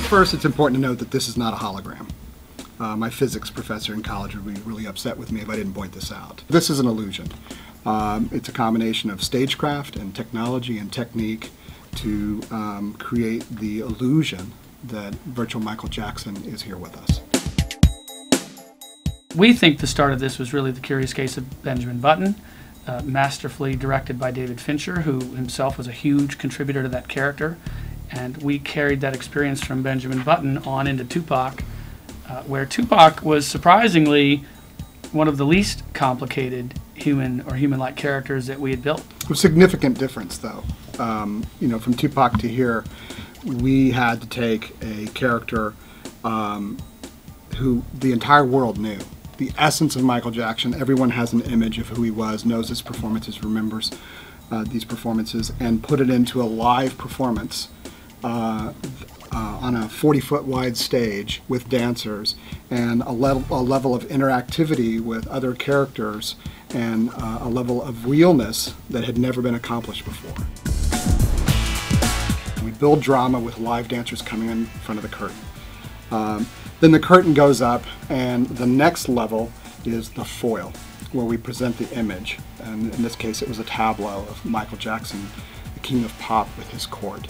First, it's important to note that this is not a hologram. My physics professor in college would be really upset with me if I didn't point this out. This is an illusion. It's a combination of stagecraft and technology and technique to create the illusion that virtual Michael Jackson is here with us. We think the start of this was really The Curious Case of Benjamin Button, masterfully directed by David Fincher, who himself was a huge contributor to that character. And we carried that experience from Benjamin Button on into Tupac, where Tupac was surprisingly one of the least complicated human or human-like characters that we had built. A significant difference, though. You know, from Tupac to here, we had to take a character who the entire world knew. The essence of Michael Jackson, everyone has an image of who he was, knows his performances, remembers these performances, and put it into a live performance on a 40-foot wide stage with dancers and a level of interactivity with other characters and a level of realness that had never been accomplished before. We build drama with live dancers coming in front of the curtain. Then the curtain goes up, and the next level is the foil, where we present the image. And in this case, it was a tableau of Michael Jackson, the king of pop, with his court.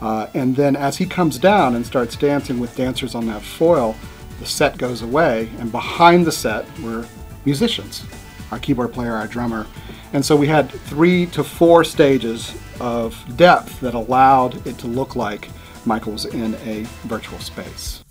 And then as he comes down and starts dancing with dancers on that foil, the set goes away, and behind the set were musicians, our keyboard player, our drummer. And so we had 3 to 4 stages of depth that allowed it to look like Michael was in a virtual space.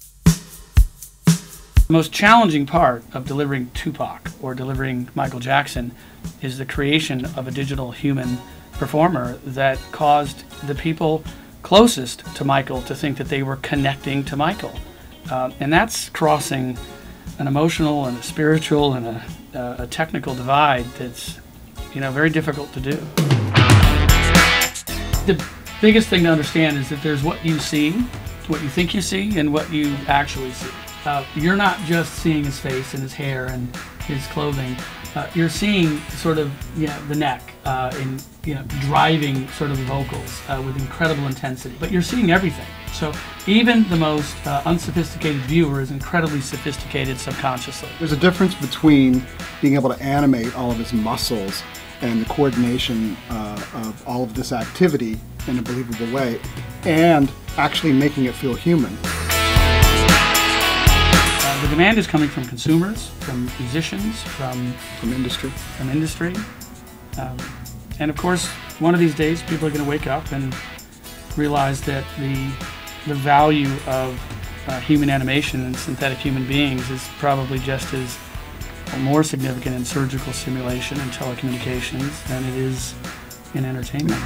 The most challenging part of delivering Tupac or delivering Michael Jackson is the creation of a digital human performer that caused the people closest to Michael to think that they were connecting to Michael. And that's crossing an emotional and a spiritual and a technical divide that's, you know, very difficult to do. The biggest thing to understand is that there's what you see, what you think you see, and what you actually see. You're not just seeing his face and his hair and his clothing. You're seeing sort of, you know, the neck and, you know, driving sort of vocals with incredible intensity. But you're seeing everything. So even the most unsophisticated viewer is incredibly sophisticated subconsciously. There's a difference between being able to animate all of his muscles and the coordination of all of this activity in a believable way and actually making it feel human. The demand is coming from consumers, from musicians, from industry. And of course, one of these days, people are going to wake up and realize that the value of human animation and synthetic human beings is probably just as or more significant in surgical simulation and telecommunications than it is in entertainment.